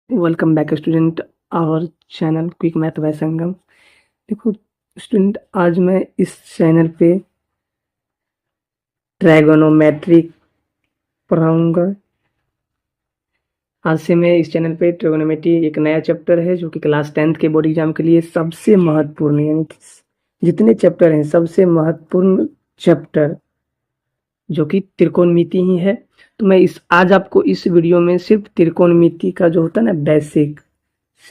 Welcome back student our channel quick math by Sangam. देखो student, आज मैं इस चैनल पे ट्रायगोनोमेट्रिक पढ़ाऊंगा। आज से मैं इस चैनल पे ट्रायगोनोमेट्री एक नया चैप्टर है जो कि क्लास 10th के बोर्ड एग्जाम के लिए सबसे महत्वपूर्ण, यानी कि जितने चैप्टर हैं सबसे महत्वपूर्ण चैप्टर जो कि त्रिकोणमिति ही है। तो मैं आज आपको इस वीडियो में सिर्फ त्रिकोणमिति का जो होता है ना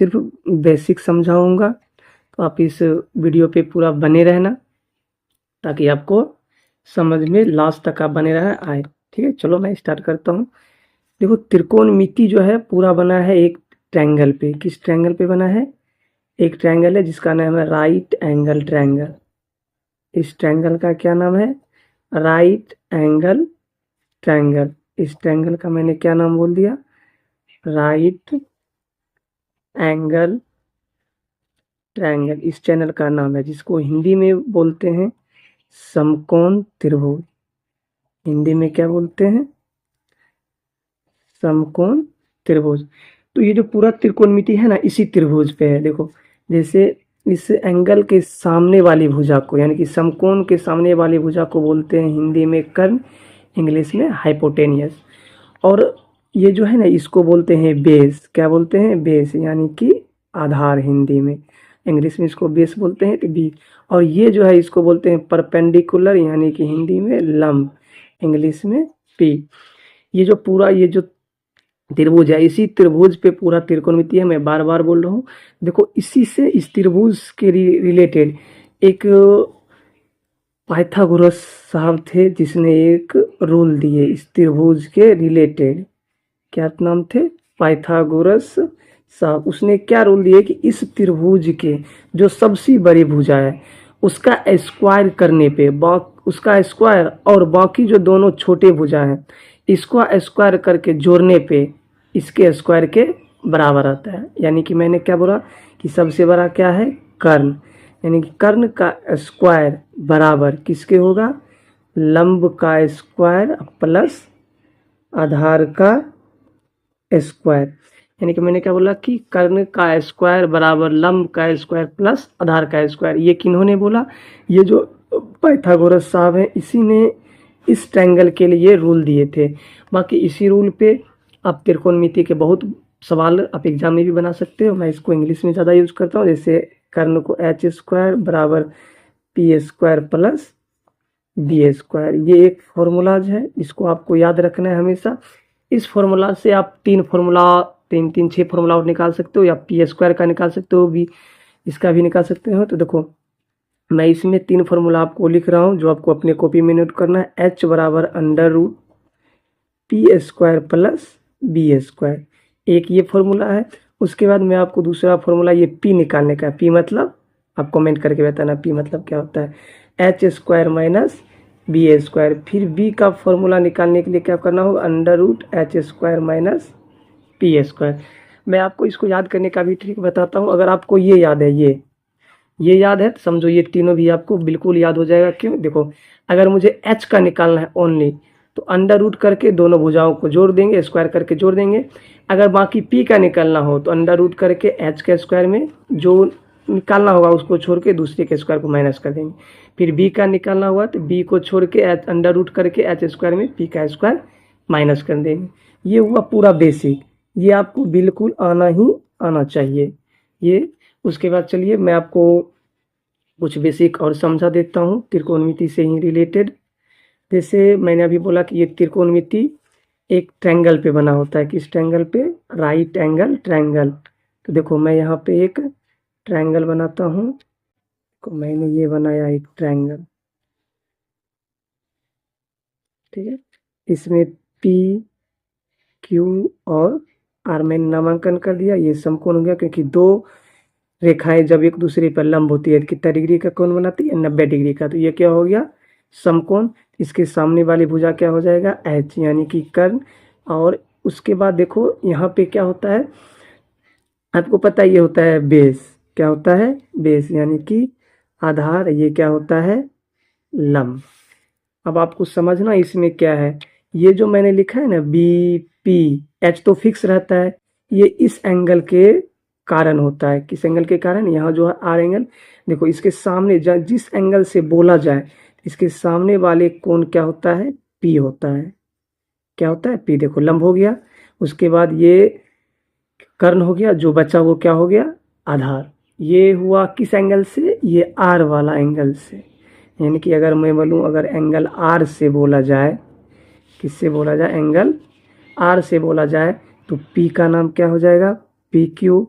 सिर्फ बेसिक समझाऊंगा। तो आप इस वीडियो पे पूरा बने रहना ताकि आपको समझ में लास्ट तक आप बने रहे आए। ठीक है, चलो मैं स्टार्ट करता हूँ। देखो, त्रिकोणमिति जो है पूरा बना है एक ट्रायंगल पे। किस ट्रायंगल पे बना है? एक ट्रायंगल है जिसका नाम है राइट एंगल ट्रायंगल। इस ट्रायंगल का क्या नाम है? Right angle triangle. इस ट्रायंगल का मैंने क्या नाम बोल दिया? राइट एंगल ट्रायंगल इस चैनल का नाम है, जिसको हिंदी में बोलते हैं समकोण त्रिभुज। हिंदी में क्या बोलते हैं? समकोण त्रिभुज। तो ये जो पूरा त्रिकोणमिति है ना, इसी त्रिभुज पे है। देखो, जैसे इस एंगल के सामने वाली भुजा को, यानी कि समकोण के सामने वाली भुजा को बोलते हैं हिंदी में कर्ण, इंग्लिश में हाइपोटेनियस। और ये जो है ना, इसको बोलते हैं बेस। क्या बोलते हैं? बेस, यानी कि आधार हिंदी में। इंग्लिश में इसको बेस बोलते हैं, तो बी। और ये जो है इसको बोलते हैं परपेंडिकुलर, यानी कि हिंदी में लंब, इंग्लिश में पी। ये जो पूरा ये जो त्रिभुज है, इसी त्रिभुज पे पूरा त्रिकोणमिति है। मैं बार बार बोल रहा हूँ। देखो, इसी से इस त्रिभुज के रिलेटेड एक पाइथागोरस साहब थे जिसने एक रूल दिए इस त्रिभुज के रिलेटेड। क्या नाम थे? पाइथागोरस साहब। उसने क्या रूल दिए कि इस त्रिभुज के जो सबसे बड़ी भुजा है उसका स्क्वायर करने पे, उसका स्क्वायर और बाकी जो दोनों छोटे भुजा हैं इसको स्क्वायर करके जोड़ने पे इसके स्क्वायर के बराबर आता है। यानी कि मैंने क्या बोला कि सबसे बड़ा क्या है? कर्ण। यानी कि कर्ण का स्क्वायर बराबर किसके होगा? लंब का स्क्वायर प्लस आधार का स्क्वायर। यानी कि मैंने क्या बोला कि कर्ण का स्क्वायर बराबर लंब का स्क्वायर प्लस आधार का स्क्वायर। ये किन्होंने बोला? ये जो पाइथागोरस साहब हैं, इसी ने इस ट्रायंगल के लिए रूल दिए थे। बाकी इसी रूल पे आप त्रिकोणमिति के बहुत सवाल आप एग्जाम में भी बना सकते हो। मैं इसको इंग्लिश में ज़्यादा यूज करता हूँ। जैसे कर्ण को एच स्क्वायर बराबर P square plus B square, ये एक फॉर्मूलाज है, इसको आपको याद रखना है हमेशा। इस फॉर्मूला से आप तीन 6 फॉर्मूला और निकाल सकते हो, या पी स्क्वायर का निकाल सकते हो भी, इसका भी निकाल सकते हो। तो देखो, मैं इसमें 3 फॉर्मूला आपको लिख रहा हूँ जो आपको अपने कॉपी में नोट करना है। एच बराबर under root P square plus B square, एक ये फॉर्मूला है। उसके बाद मैं आपको दूसरा फॉर्मूला ये पी निकालने का है। पी मतलब आप कमेंट करके बताना पी मतलब क्या होता है। H square minus B square. फिर बी का फॉर्मूला निकालने के लिए क्या करना होगा? Under root H square minus P square. मैं आपको इसको याद करने का भी ट्रिक बताता हूँ। अगर आपको ये याद है, ये याद है तो समझो ये तीनों भी आपको बिल्कुल याद हो जाएगा। क्यों? देखो, अगर मुझे एच का निकालना है ओनली, तो अंडर रूट करके दोनों भुजाओं को जोड़ देंगे, स्क्वायर करके जोड़ देंगे। अगर बाकी पी का निकालना हो तो अंडर रूट करके एच के स्क्वायर में जो निकालना होगा उसको छोड़ के दूसरे के स्क्वायर को माइनस कर देंगे। फिर बी का निकालना हुआ तो बी को छोड़ के अंडर रूट करके एच स्क्वायर में पी का स्क्वायर माइनस कर देंगे। ये हुआ पूरा बेसिक। ये आपको बिल्कुल आना ही आना चाहिए ये। उसके बाद चलिए मैं आपको कुछ बेसिक और समझा देता हूँ त्रिकोणमिति से ही रिलेटेड। जैसे मैंने अभी बोला कि ये त्रिकोणमिति एक ट्रायंगल पे बना होता है। किस ट्रायंगल पे? Right angle triangle. तो देखो, मैं यहाँ पे एक ट्रायंगल बनाता हूँ। तो मैंने ये बनाया एक ट्रायंगल, ठीक है। इसमें पी क्यू और आर मैंने नामांकन कर दिया। ये समकोण हो गया, क्योंकि दो रेखाएं जब एक दूसरे पर लंब होती है कितना डिग्री का कोण बनाती है? 90 डिग्री का। तो ये क्या हो गया? समकोण। इसके सामने वाली भुजा क्या हो जाएगा? एच, यानी कि कर्ण। और उसके बाद देखो यहाँ पे क्या होता है, आपको पता है ये होता है बेस। क्या होता है? बेस, यानी कि आधार। ये क्या होता है? लंब। अब आपको समझना इसमें क्या है। ये जो मैंने लिखा है ना बी पी, एच तो फिक्स रहता है, ये इस एंगल के कारण होता है। किस एंगल के कारण? यहाँ जो है आर एंगल, देखो इसके सामने जिस एंगल से बोला जाए इसके सामने वाले कोण क्या होता है? पी होता है। क्या होता है? पी। देखो लंब हो गया, उसके बाद ये कर्ण हो गया, जो बचा वो क्या हो गया? आधार। ये हुआ किस एंगल से? ये आर वाला एंगल से। यानी कि अगर मैं बोलूँ अगर एंगल आर से बोला जाए, किससे बोला जाए? एंगल आर से बोला जाए तो पी का नाम क्या हो जाएगा? P Q.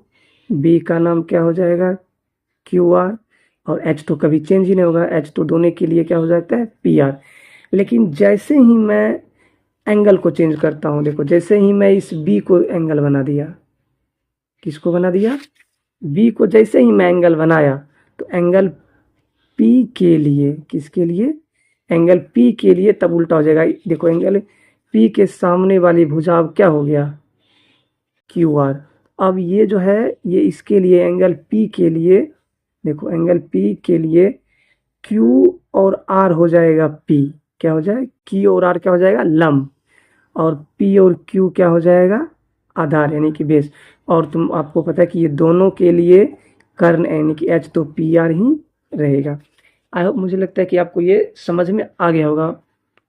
बी का नाम क्या हो जाएगा? Q R. और एच तो कभी चेंज ही नहीं होगा, एच तो दोनों के लिए क्या हो जाता है? P R. लेकिन जैसे ही मैं एंगल को चेंज करता हूँ, देखो जैसे ही मैं इस बी को एंगल बना दिया, किसको बना दिया? बी को जैसे ही मैं एंगल बनाया तो एंगल पी के लिए, किसके लिए? एंगल पी के लिए तब उल्टा हो जाएगा। देखो एंगल पी के सामने वाली भुजा अब क्या हो गया? Q R. अब ये जो है ये इसके लिए एंगल पी के लिए, देखो एंगल पी के लिए क्यू और आर हो जाएगा पी। क्या हो जाए? क्यू और आर क्या हो जाएगा? लंब। और पी और क्यू क्या हो जाएगा? आधार यानी कि बेस। और तुम आपको पता है कि ये दोनों के लिए कर्ण यानी कि एच तो पी आर ही रहेगा। आई होप, मुझे लगता है कि आपको ये समझ में आ गया होगा।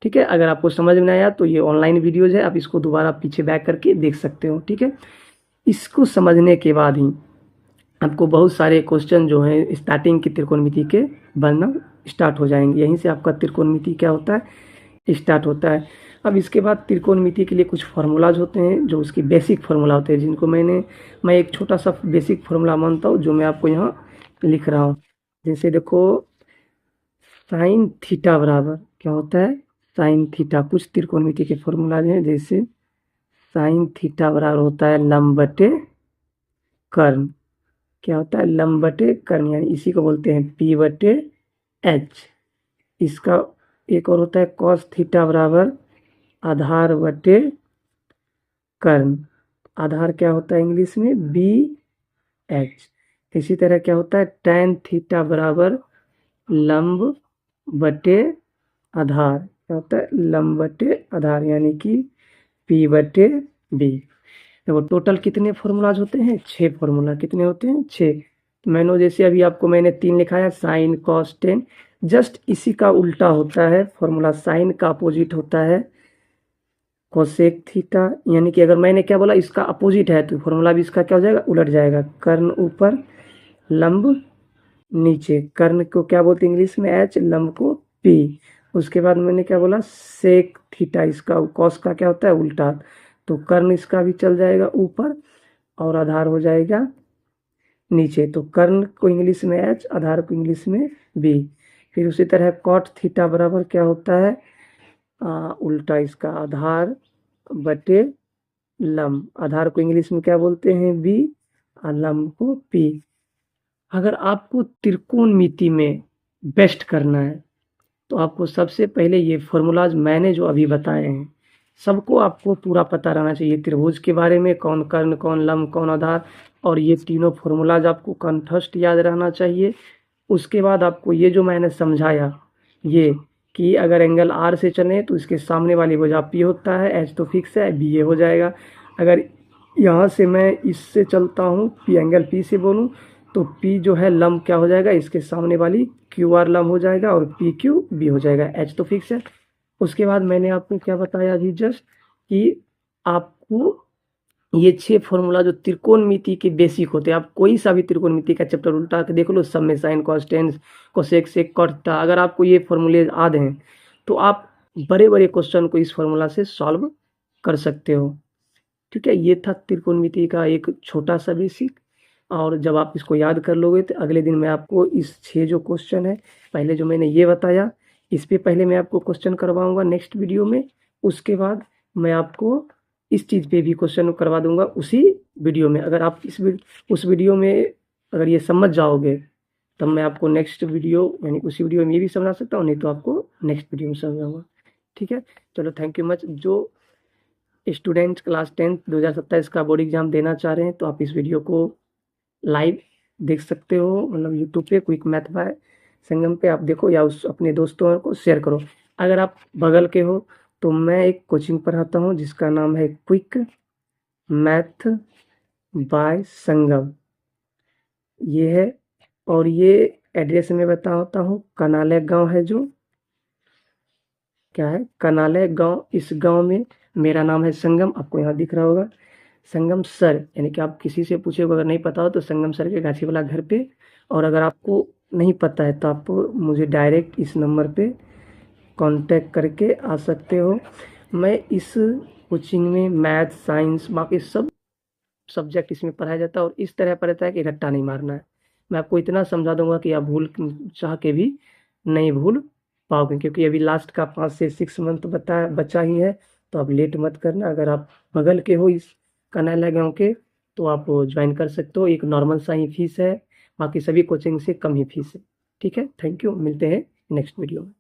ठीक है, अगर आपको समझ में नहीं आया तो ये ऑनलाइन वीडियोज है, आप इसको दोबारा पीछे बैक करके देख सकते हो। ठीक है, इसको समझने के बाद ही आपको बहुत सारे क्वेश्चन जो हैं स्टार्टिंग की त्रिकोणमिति के बनना स्टार्ट हो जाएंगे। यहीं से आपका त्रिकोणमिति क्या होता है? स्टार्ट होता है। अब इसके बाद त्रिकोणमिति के लिए कुछ फार्मूलाज होते हैं जो उसकी बेसिक फार्मूला होते हैं, जिनको मैं एक छोटा सा बेसिक फार्मूला मानता हूँ जो मैं आपको यहाँ लिख रहा हूँ। जैसे देखो साइन थीटा बराबर क्या होता है? Sine theta. कुछ त्रिकोणमिति के फार्मूलाज हैं, जैसे साइन थीटा बराबर होता है लंब बटे कर्ण। क्या होता है? लंब बटे कर्ण, यानी इसी को बोलते हैं पी बटे एच। इसका एक और होता है कॉस थीटा बराबर आधार बटे कर्ण। आधार क्या होता है इंग्लिश में? B H. इसी तरह क्या होता है? टैन थीटा बराबर लंब बटे आधार। क्या होता है? लंब बटे आधार, यानी कि पी बटे बी। देखो टोटल कितने फॉर्मूलाज होते हैं? 6 फॉर्मूला। कितने होते हैं? 6। तो मैंने जैसे अभी आपको मैंने 3 लिखा है, साइन कॉस टेन। जस्ट इसी का उल्टा होता है फॉर्मूला। साइन का अपोजिट होता है कोसेक थीटा, यानी कि अगर मैंने क्या बोला इसका अपोजिट है तो फॉर्मूला भी इसका क्या हो जाएगा? उलट जाएगा। कर्ण ऊपर लंब नीचे। कर्ण को क्या बोलते हैं इंग्लिश में? एच। लंब को पी। उसके बाद मैंने क्या बोला? Sec theta. इसका कॉस का क्या होता है? उल्टा। तो कर्ण इसका भी चल जाएगा ऊपर और आधार हो जाएगा नीचे। तो कर्ण को इंग्लिश में एच, आधार को इंग्लिश में बी। फिर उसी तरह कॉट थीटा बराबर क्या होता है? उल्टा इसका, आधार बटे लंब। आधार को इंग्लिश में क्या बोलते हैं? बी, और लंब को पी। अगर आपको त्रिकोणमिति में बेस्ट करना है तो आपको सबसे पहले ये फॉर्मूलाज मैंने जो अभी बताए हैं सबको आपको पूरा पता रहना चाहिए। त्रिभुज के बारे में कौन कर्ण, कौन लंब, कौन आधार, और ये तीनों फॉर्मूलाज आपको कंठस्थ याद रहना चाहिए। उसके बाद आपको ये जो मैंने समझाया, ये कि अगर एंगल आर से चले तो इसके सामने वाली भुजा पी होता है, एच तो फिक्स है, बी ए हो जाएगा। अगर यहाँ से मैं इससे चलता हूँ पी, एंगल पी से बोलूँ तो पी जो है लंब क्या हो जाएगा? इसके सामने वाली क्यू आर लंब हो जाएगा और पी क्यू बी हो जाएगा। एच तो फिक्स है। उसके बाद मैंने आपको क्या बताया अभी जस्ट, कि आपको ये 6 फॉर्मूला जो त्रिकोणमिति के बेसिक होते हैं, आप कोई सा भी त्रिकोणमिति का चैप्टर उल्टा के देख लो, सब में sine cos tan cosec sec cot theta, अगर आपको ये फॉर्मूले याद हैं तो आप बड़े बड़े क्वेश्चन को इस फॉर्मूला से सॉल्व कर सकते हो। ठीक है, ये था त्रिकोणमिति का एक छोटा सा बेसिक। और जब आप इसको याद कर लोगे तो अगले दिन मैं आपको इस 6 जो क्वेश्चन है, पहले जो मैंने ये बताया इस पे पहले मैं आपको क्वेश्चन करवाऊंगा नेक्स्ट वीडियो में। उसके बाद मैं आपको इस चीज़ पे भी क्वेश्चन करवा दूंगा उसी वीडियो में। अगर आप उस वीडियो में अगर ये समझ जाओगे तब मैं आपको नेक्स्ट वीडियो यानी उसी वीडियो में ये भी समझा सकता हूँ, नहीं तो आपको नेक्स्ट वीडियो में समझाऊंगा। ठीक है, चलो थैंक यू मच। जो स्टूडेंट क्लास 10th 2027 का बोर्ड एग्जाम देना चाह रहे हैं तो आप इस वीडियो को लाइव देख सकते हो, मतलब यूट्यूब पे क्विक मैथ बाय संगम पे आप देखो, या उस अपने दोस्तों को शेयर करो। अगर आप बगल के हो तो मैं एक कोचिंग पढ़ाता हूँ जिसका नाम है क्विक मैथ बाय संगम, ये है। और ये एड्रेस मैं बताता हूँ, कनाले गांव है जो, क्या है, कनाले गांव। इस गांव में मेरा नाम है संगम, आपको यहाँ दिख रहा होगा संगम सर, यानी कि आप किसी से पूछे अगर नहीं पता हो तो संगम सर के गाछी वाला घर पे। और अगर आपको नहीं पता है तो आप मुझे डायरेक्ट इस नंबर पे कांटेक्ट करके आ सकते हो। मैं इस कोचिंग में मैथ, साइंस, बाकी सब सब्जेक्ट इसमें पढ़ाया जाता है, और इस तरह पढ़ाता है कि रट्टा नहीं मारना है। मैं आपको इतना समझा दूंगा कि आप भूल चाह के भी नहीं भूल पाओगे, क्योंकि अभी लास्ट का 5 से 6 मंथ बचा ही है। तो आप लेट मत करना। अगर आप बगल के हो इस कनाला गांव के, तो आप ज्वाइन कर सकते हो। एक नॉर्मल सा ही फीस है, बाकी सभी कोचिंग से कम ही फीस है। ठीक है, थैंक यू, मिलते हैं नेक्स्ट वीडियो में।